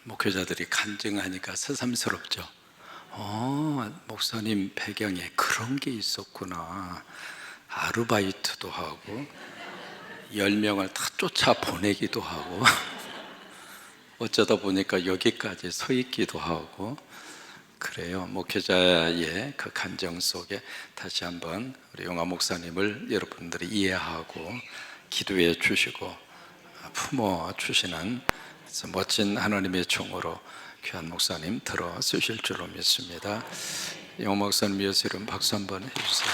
목회자들이 간증하니까 새삼스럽죠. 목사님 배경에 그런 게 있었구나. 아르바이트도 하고 10명을 다 쫓아보내기도 하고 어쩌다 보니까 여기까지 서 있기도 하고 그래요. 목회자의 그 간정 속에 다시 한번 우리 용화 목사님을 여러분들이 이해하고 기도해 주시고 품어 주시는 멋진 하나님의 종으로 귀한 목사님 들어 쓰실 줄로 믿습니다. 용화 목사님 위해서 이런 박수 한번 해주세요.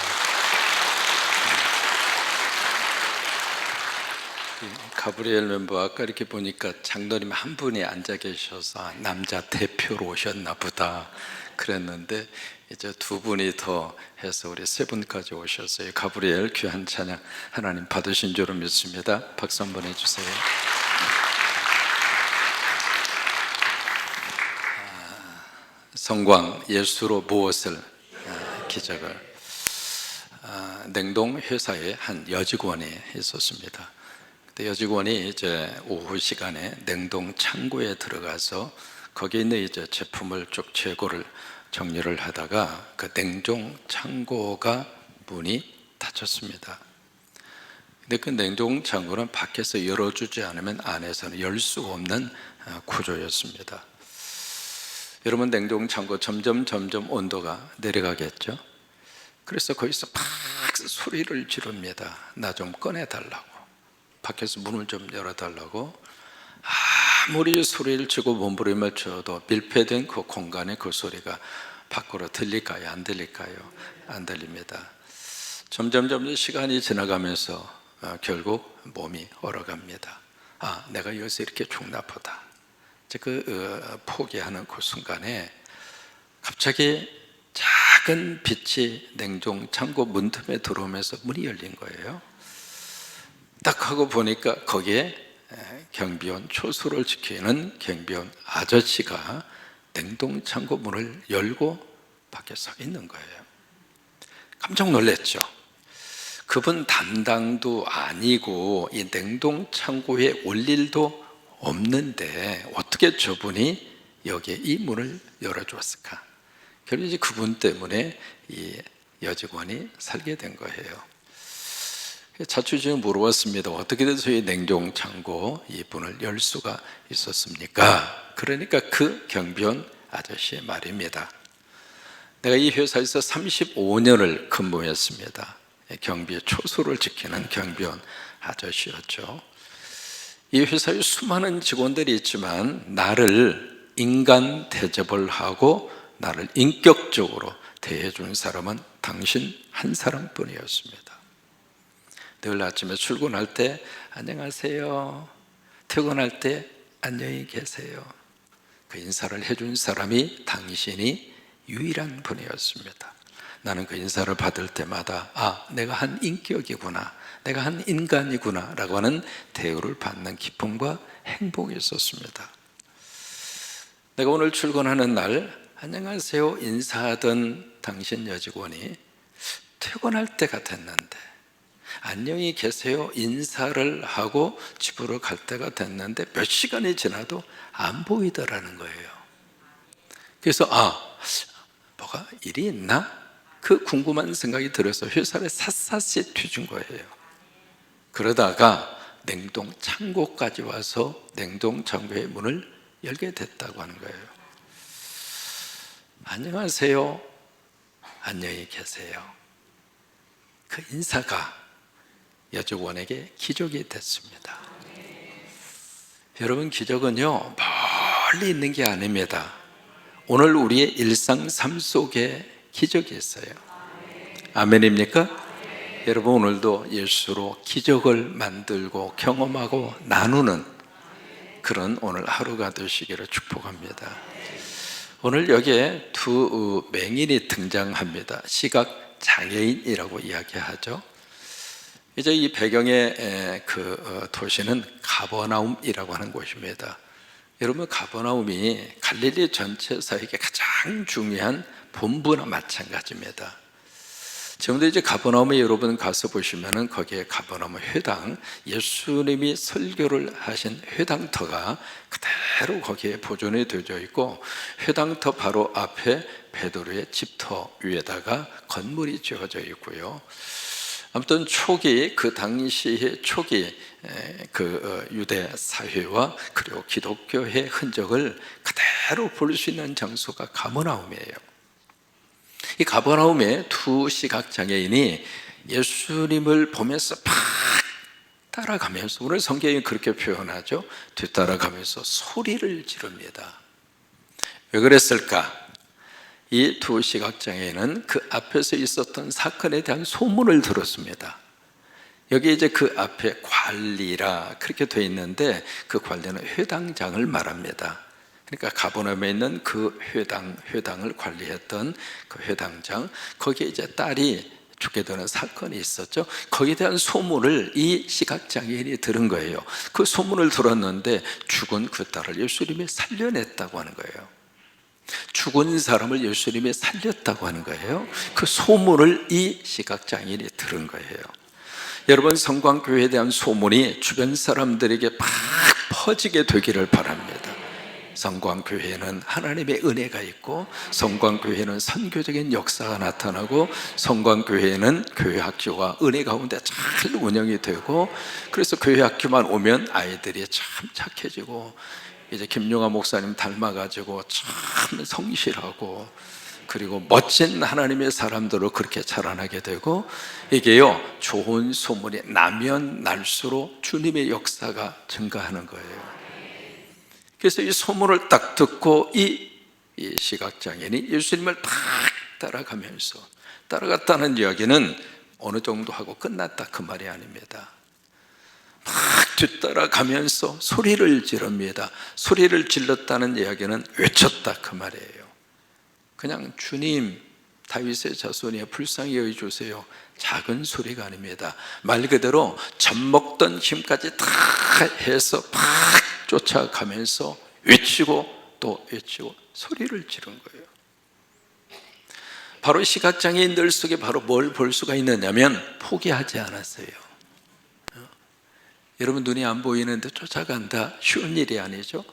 가브리엘 멤버 아까 이렇게 보니까 장로님 한 분이 앉아 계셔서 남자 대표로 오셨나 보다 그랬는데 이제 두 분이 더 해서 우리 세 분까지 오셨어요. 가브리엘 귀한 찬양 하나님 받으신 줄로 믿습니다. 박수 한번 해주세요. 성광 예수로 무엇을 기적을 냉동 회사에 한 여직원이 있었습니다. 그때 여직원이 이제 오후 시간에 냉동 창고에 들어가서 거기에 있는 이제 제품을 쭉 재고를 정리를 하다가 그 냉동 창고가 문이 닫혔습니다. 근데 그 냉동 창고는 밖에서 열어주지 않으면 안에서는 열 수가 없는 구조였습니다. 여러분 냉동 창고 점점 온도가 내려가겠죠. 그래서 거기서 막 소리를 지릅니다. 나 좀 꺼내달라고, 밖에서 문을 좀 열어달라고. 아무리 소리를 치고 몸부림을 쳐도 밀폐된 그 공간에 그 소리가 밖으로 들릴까요? 안 들릴까요? 안 들립니다. 점점 시간이 지나가면서 결국 몸이 얼어갑니다. 내가 여기서 이렇게 죽나 보다. 포기하는 그 순간에 갑자기 작은 빛이 냉동 창고 문틈에 들어오면서 문이 열린 거예요. 딱 하고 보니까 거기에 경비원, 초소를 지키는 경비원 아저씨가 냉동 창고 문을 열고 밖에 서 있는 거예요. 깜짝 놀랐죠. 그분 담당도 아니고 이 냉동 창고에 올 일도 없는데 어떻게 저분이 여기에 이 문을 열어주었을까? 결국 이제 그분 때문에 이 여직원이 살게 된 거예요. 자취증 물어봤습니다. 어떻게 돼서 이 냉동 창고 이 문을 열 수가 있었습니까? 그러니까 그 경비원 아저씨의 말입니다. 내가 이 회사에서 35년을 근무했습니다. 경비의 초소를 지키는 경비원 아저씨였죠. 이 회사에 수많은 직원들이 있지만 나를 인간 대접을 하고 나를 인격적으로 대해준 사람은 당신 한 사람뿐이었습니다. 늘 아침에 출근할 때 안녕하세요, 퇴근할 때 안녕히 계세요. 그 인사를 해준 사람이 당신이 유일한 분이었습니다. 나는 그 인사를 받을 때마다 내가 한 인격이구나, 내가 한 인간이구나 라고 하는 대우를 받는 기쁨과 행복이 있었습니다. 내가 오늘 출근하는 날 안녕하세요 인사하던 당신 여직원이 퇴근할 때가 됐는데 안녕히 계세요 인사를 하고 집으로 갈 때가 됐는데 몇 시간이 지나도 안 보이더라는 거예요. 그래서 뭐가 일이 있나? 그 궁금한 생각이 들어서 회사를 샅샅이 뒤진 거예요. 그러다가 냉동 창고까지 와서 냉동 창고의 문을 열게 됐다고 하는 거예요. 안녕하세요, 안녕히 계세요. 그 인사가 여직원에게 기적이 됐습니다. 여러분, 기적은요 멀리 있는 게 아닙니다. 오늘 우리의 일상 삶 속에 기적이 있어요. 아멘입니까? 여러분, 오늘도 예수로 기적을 만들고 경험하고 나누는 그런 오늘 하루가 되시기를 축복합니다. 오늘 여기에 두 맹인이 등장합니다. 시각 장애인이라고 이야기하죠. 이제 이 배경의 그 도시는 가버나움이라고 하는 곳입니다. 여러분, 가버나움이 갈릴리 전체사에게 가장 중요한 본부나 마찬가지입니다. 지금도 이제 가버나움에 여러분 가서 보시면은 거기에 가버나움 회당, 예수님이 설교를 하신 회당터가 그대로 거기에 보존이 되어 있고, 회당터 바로 앞에 베드로의 집터 위에다가 건물이 지어져 있고요. 아무튼 초기, 그 당시의 초기 그 유대 사회와 그리고 기독교의 흔적을 그대로 볼 수 있는 장소가 가버나움이에요. 이 가버나움에 두 시각장애인이 예수님을 보면서 막 따라가면서, 오늘 성경이 그렇게 표현하죠. 뒤따라가면서 소리를 지릅니다. 왜 그랬을까? 이 두 시각장애인은 그 앞에서 있었던 사건에 대한 소문을 들었습니다. 여기 이제 그 앞에 관리라 그렇게 되어 있는데, 그 관리는 회당장을 말합니다. 그러니까 가버나움에 있는 그 회당을 관리했던 그 회당장, 거기에 이제 딸이 죽게 되는 사건이 있었죠. 거기에 대한 소문을 이 시각장애인이 들은 거예요. 그 소문을 들었는데 죽은 그 딸을 예수님이 살려냈다고 하는 거예요. 죽은 사람을 예수님이 살렸다고 하는 거예요. 그 소문을 이 시각장애인이 들은 거예요. 여러분, 성광교회에 대한 소문이 주변 사람들에게 막 퍼지게 되기를 바랍니다. 성광교회에는 하나님의 은혜가 있고, 성광교회에는 선교적인 역사가 나타나고, 성광교회에는 교회학교가 은혜 가운데 잘 운영이 되고, 그래서 교회학교만 오면 아이들이 참 착해지고, 이제 김용하 목사님 닮아가지고 참 성실하고, 그리고 멋진 하나님의 사람들로 그렇게 자라나게 되고, 이게요, 좋은 소문이 나면 날수록 주님의 역사가 증가하는 거예요. 그래서 이 소문을 딱 듣고 이 시각장애인이 예수님을 딱 따라갔다는 이야기는 어느 정도 하고 끝났다 그 말이 아닙니다. 막 뒤따라가면서 소리를 지릅니다. 소리를 질렀다는 이야기는 외쳤다 그 말이에요. 그냥 주님, 다윗의 자손이여 불쌍히 여겨주세요, 작은 소리가 아닙니다. 말 그대로 젖먹던 힘까지 다 해서 막 쫓아가면서 외치고 또 외치고 소리를 지른 거예요. 바로 시각장애인들 속에 바로 뭘 볼 수가 있느냐면 포기하지 않았어요. 여러분, 눈이 안 보이는데 쫓아간다, 쉬운 일이 아니죠.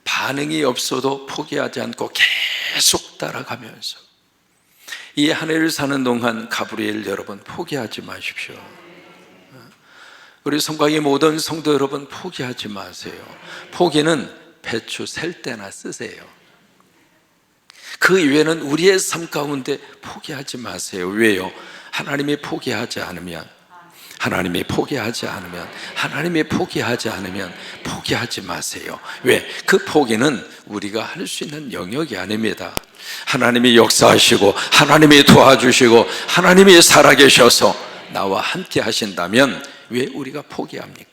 반응이 없어도 포기하지 않고 계속 따라가면서, 이 한 해를 사는 동안 가브리엘 여러분, 포기하지 마십시오. 우리 성곽의 모든 성도 여러분, 포기하지 마세요. 포기는 배추 셀 때나 쓰세요. 그 이외에는 우리의 삶 가운데 포기하지 마세요. 왜요? 하나님이 포기하지 않으면 포기하지 마세요. 왜? 그 포기는 우리가 할 수 있는 영역이 아닙니다. 하나님이 역사하시고, 하나님이 도와주시고, 하나님이 살아계셔서 나와 함께 하신다면 왜 우리가 포기합니까?